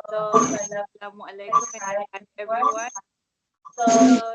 So, Assalamualaikum and hi everyone. So,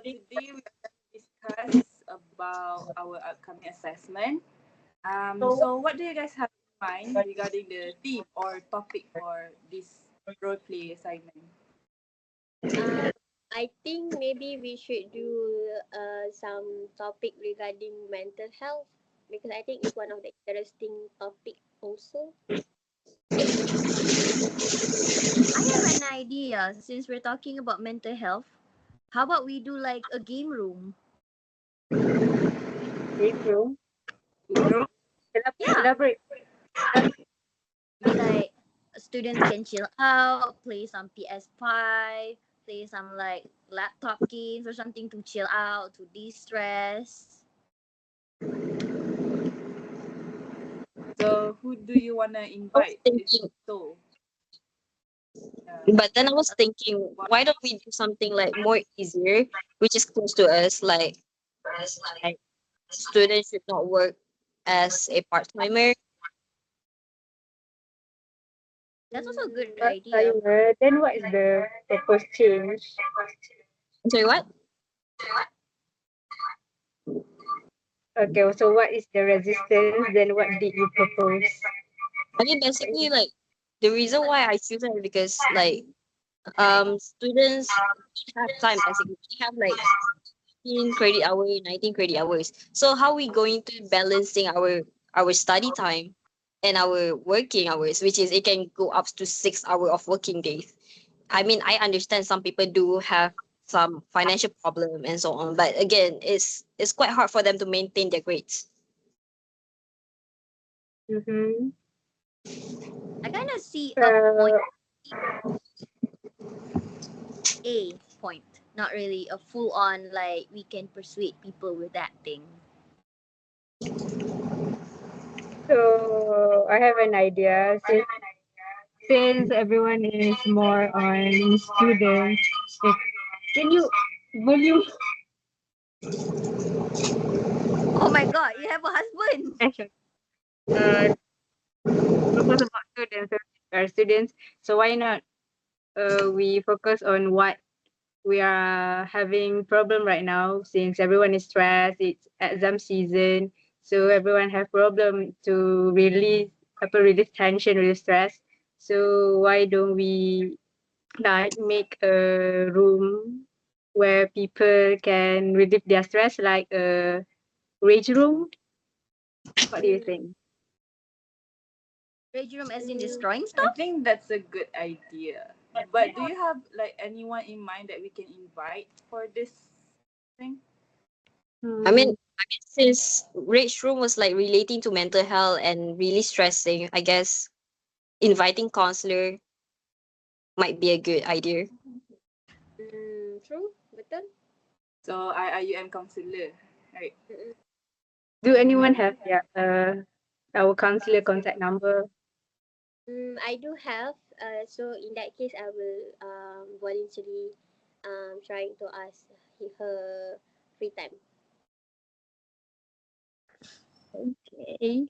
today we will discuss about our upcoming assessment. So what do you guys have in mind regarding the theme or topic for this role play assignment? I think maybe we should do some topic regarding mental health because I think it's one of the interesting topic also. I have an idea since we're talking about mental health. How about we do like a game room? Game room. Bro? Yeah. Elaborate. Be like students can chill out, play some PS5, play some like laptop games or something to chill out, to de-stress. So who do you wanna I was invite? thinking, So but then I was thinking, why don't we do something like more easier, which is close to us, like students should not work as a part timer. That's also a good Part idea. timer. Then what is the proposed change? I'm sorry, what? Okay, so what is the resistance? Then what did you propose? I mean, basically, like the reason why I choose it is because students have time basically. They have like 15 credit hour, 19 credit hours. So how we going to balancing our study time and our working hours, which is it can go up to 6 hours of working days. I mean, I understand some people do have some financial problem and so on, but again, it's quite hard for them to maintain their grades. Mm-hmm. I kind of see a point, Uh, a point, not really a full on like we can persuade people with that thing. so I have an idea. Since everyone is more on students, eh, can you volume? Oh my god, you have a husband. Action. Uh, focus about students. Our students. So why not? We focus on what we are having problem right now since everyone is stressed. It's exam season, so everyone have problem to release tension, release stress. So why don't we like make a room where people can relieve their stress, like a rage room? What do you think? Rage room as in destroying I stuff? think that's a good idea. But do you have like anyone in mind that we can invite for this thing? I mean, since Rage Room was like relating to mental health and really stressing, I guess inviting counselor might be a good idea. True, betul. So IUM counselor, right? Do anyone have our counselor contact number? I do have. So in that case, I will voluntarily trying to ask her free time. Okay.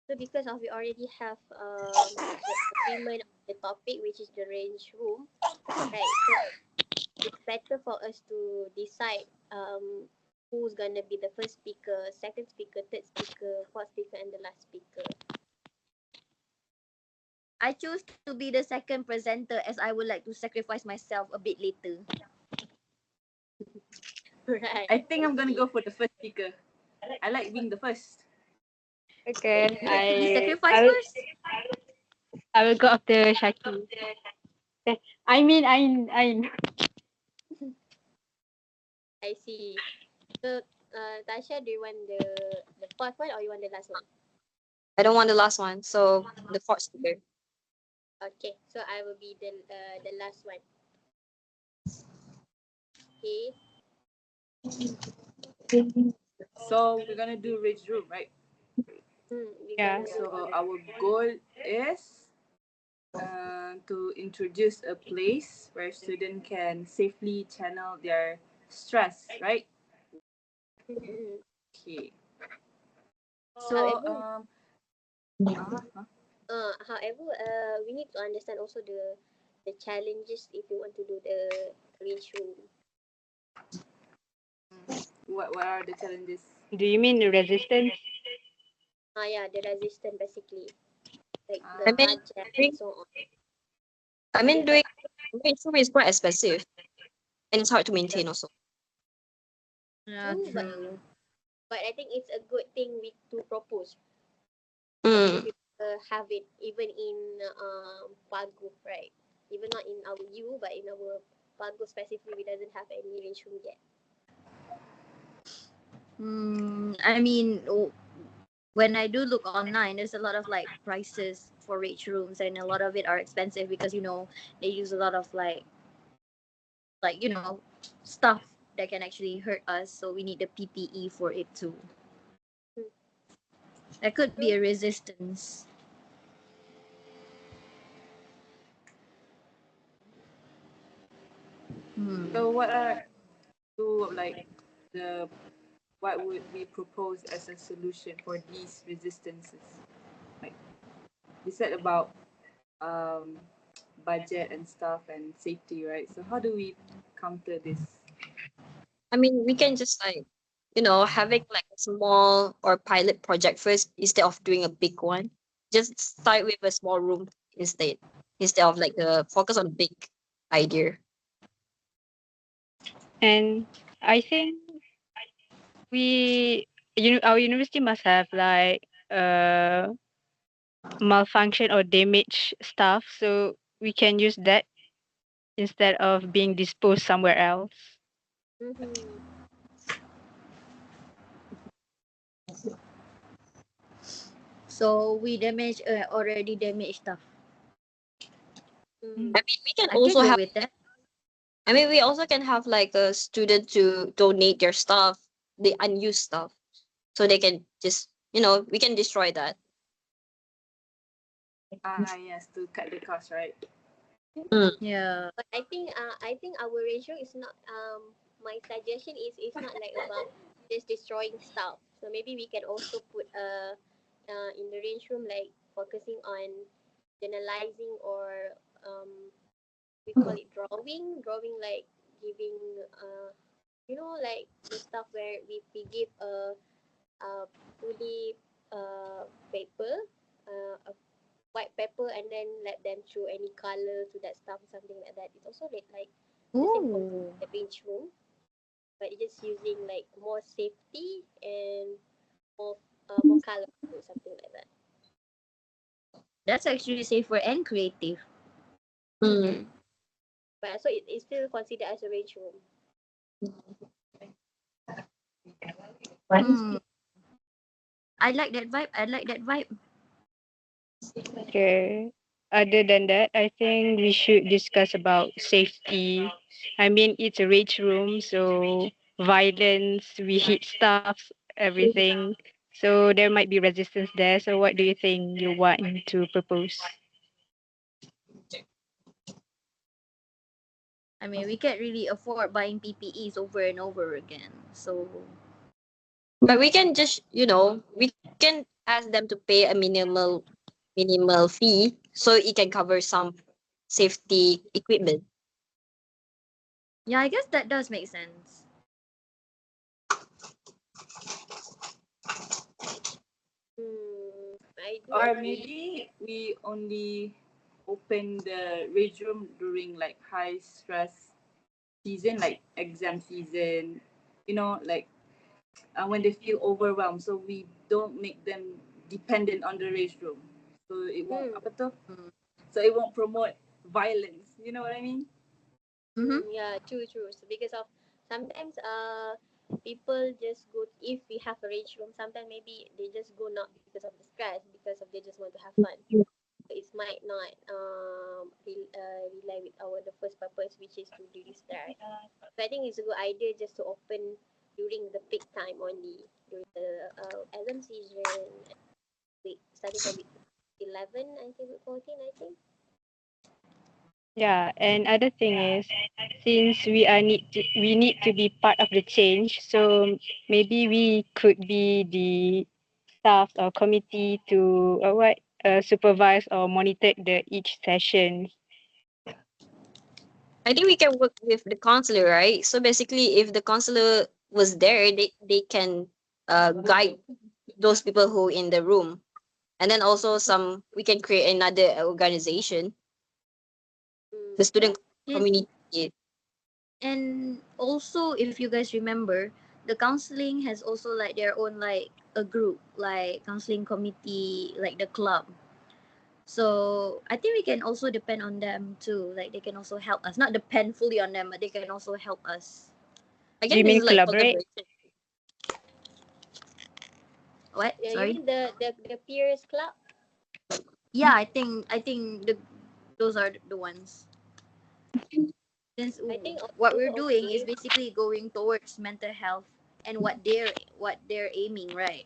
So because of we already have the agreement of the topic, which is the range room, right? So it's better for us to decide who's gonna be the first speaker, second speaker, third speaker, fourth speaker, and the last speaker. I choose to be the second presenter as I would like to sacrifice myself a bit later. Right. I think I'm gonna go for the first speaker. I like being the first. Okay. You like to be I sacrificed I will first? I will go after Shaki. I mean, I. I see. So, Tasha, do you want the fourth one or you want the last one? I don't want the last one, so the fourth speaker. Okay, so I will be the last one. Okay. So we're gonna do rage room, right? We're Yeah. gonna So our goal is to introduce a place where students can safely channel their stress, right? Okay. So however, uh-huh. However, we need to understand also the challenges if you want to do the range room. What are the challenges? Do you mean the resistance? Yeah, the resistance basically, like Ah. the I mean, budget doing, and so on. I mean, doing range room is quite expensive and it's hard to maintain also. Yeah, True, true. but I think it's a good thing we to propose. Mm. If have it even in Pagu, right? Even not in our U, but in our Pagu specifically, we doesn't have any range room yet. I mean, when I do look online, there's a lot of like prices for rich rooms, and a lot of it are expensive because they use a lot of stuff that can actually hurt us. So we need the PPE for it too. Hmm. There could be a resistance. So what are two like the what would we propose as a solution for these resistances? Like we said about um, budget and stuff and safety, right? So how do we counter this? I mean, we can just like, having like a small or pilot project first instead of doing a big one. Just start with a small room instead of like the focus on big idea. And I think our university must have like malfunction or damage stuff, so we can use that instead of being disposed somewhere else. Mm-hmm. So we damage already damaged stuff. Mm-hmm. I mean, we can I can also go have. with that. I mean, we also can have like a student to donate their stuff, the unused stuff, so they can just, we can destroy that. Yes, to cut the cost, right? Mm. Yeah. But I think our ratio is not my suggestion is it's not like about just destroying stuff. So maybe we can also put in the range room like focusing on generalizing or we call it drawing like giving like the stuff where we give a fully paper a white paper and then let them show any color to that stuff or something like that. It's also like the same concept Ooh. as the range room, but it's just using like more safety and more colorful, something like that. That's actually safer and creative. Mm. But so it's still considered as a range room. Hmm. I like that vibe. I like that vibe. Okay. Other than that, I think we should discuss about safety. I mean, it's a rage room, so violence, we hit stuff, everything. So there might be resistance there. So what do you think you want to propose? I mean, we can't really afford buying PPEs over and over again. So But we can just, we can ask them to pay a minimal fee so it can cover some safety equipment. yeah, I guess that does make sense. I do Or agree. maybe we only open the rage room during like high stress season, like exam season, like when they feel overwhelmed. So we don't make them dependent on the rage room. So it won't, Mm, apa tu? Mm. So it won't promote violence. You know what I mean? Mm-hmm. yeah, true. So because of sometimes people just go if we have a range room. Sometimes maybe they just go not because of the stress, because of they just want to have fun. It might not rely with our the first purpose, which is to release stress. So I think it's a good idea just to open during the peak time only during the exam season. Week starting from week 11 until week 14, I think. Yeah, and other thing is, since we need to be part of the change, so maybe we could be the staff or committee to supervised or monitored each session. I think we can work with the counselor, right? So basically, if the counselor was there, they can guide those people who in the room, and then also some we can create another organization, the student And, community. and also, if you guys remember, the counseling has also like their own like a group, like counseling committee, like the club. So I think we can also depend on them too. Like they can also help us. Not depend fully on them, but they can also help us. I Do guess you this mean is like collaborate? collaboration. What? Yeah, you Sorry. mean the peers club? Yeah, I think those are the ones. Since I think what also we're doing is okay. basically going towards mental health and what they're aiming, right?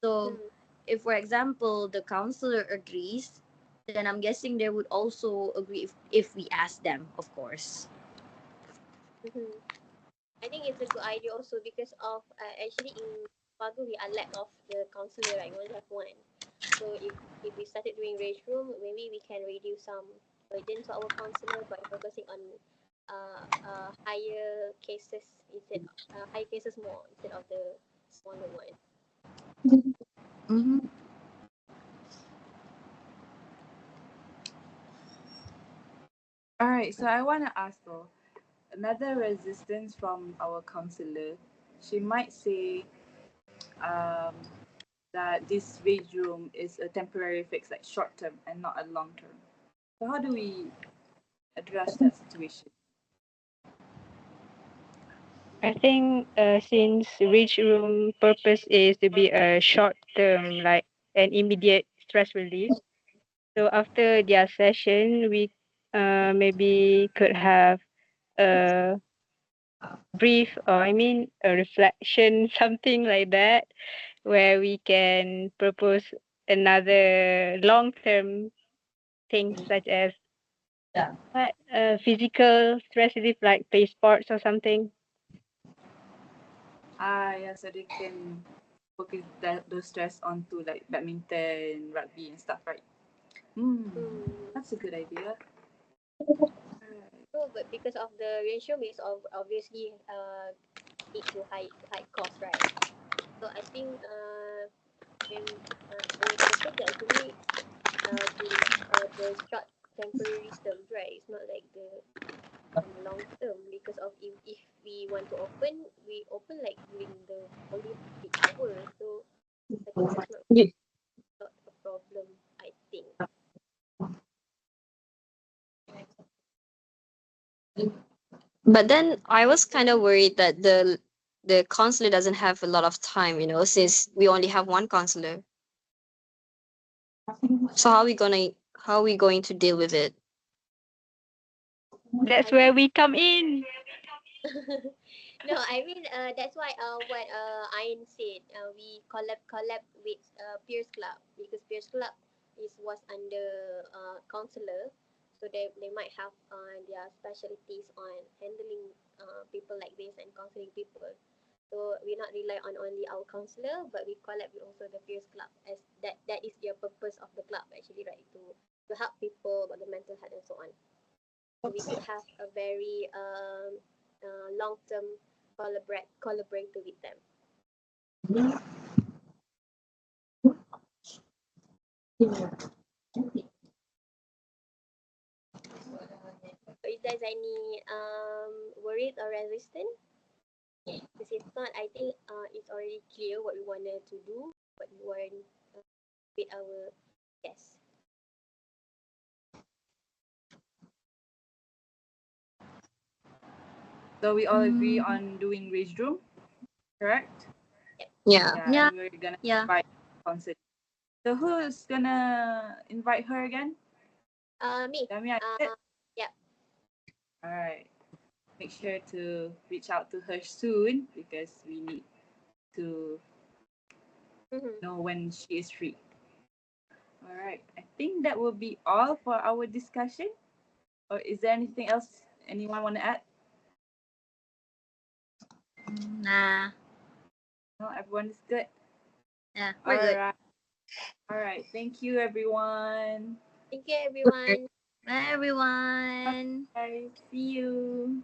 So Mm, if for example the counselor agrees, then I'm guessing they would also agree if we ask them, of course. mhm. I think it's a good idea also because of actually in Pagu we are lack of the counselor, right? We only have one. So if we started doing range room, maybe we can reduce some burden to our counselor by focusing on higher cases instead higher cases more instead of the smaller one. Mm-hmm. All right, so I want to ask though, another resistance from our counselor. She might say um, that this wage room is a temporary fix, like short term and not a long term. So how do we address that situation? I think since Reach Room purpose is to be a short term, like an immediate stress relief. So after their session, we maybe could have a brief, or I mean a reflection, something like that, where we can propose another long term things such as what physical stress relief, like play sports or something. Yeah, so they can focus those stress onto like badminton, rugby, and stuff, right? Hmm, Mm. that's a good idea. Alright. So, but because of the range room is obviously need to high cost, right? So I think when our focus is actually the short temporary terms, right? It's not like the long term because of if we want to open, we open like during the only peak hour. So I think that's Ye- not a problem. I think. But then I was kind of worried that the counselor doesn't have a lot of time, since we only have one counselor. So how are we going to deal with it? That's I where think we come in. no, I mean that's why what Ayn said we collab with Peers Club because Peers Club was under counselor, so they might have their specialties on handling people like this and counseling people. So we not rely on only our counselor, but we collab with also the Peers Club as that is their purpose of the club actually, right? To help people about the mental health and so on. So we could have a very long term collaborator with them. So if there's any worried or resistant, because if not, I think it's already clear what we wanted to do, what we want with our guests. So we all agree on doing wage room, correct? Yep. Yeah. Yeah, Yeah, and we're gonna yeah. invite concert. So who's gonna invite her again? Me. Tell me I did. Yeah. All right. Make sure to reach out to her soon because we need to Mm-hmm. know when she is free. All right. I think that will be all for our discussion. Or is there anything else anyone want to add? Nah. No, everyone is good. Yeah, All we're good. right. All right. Thank you, everyone. Thank you, everyone. Bye, everyone. Bye. See you.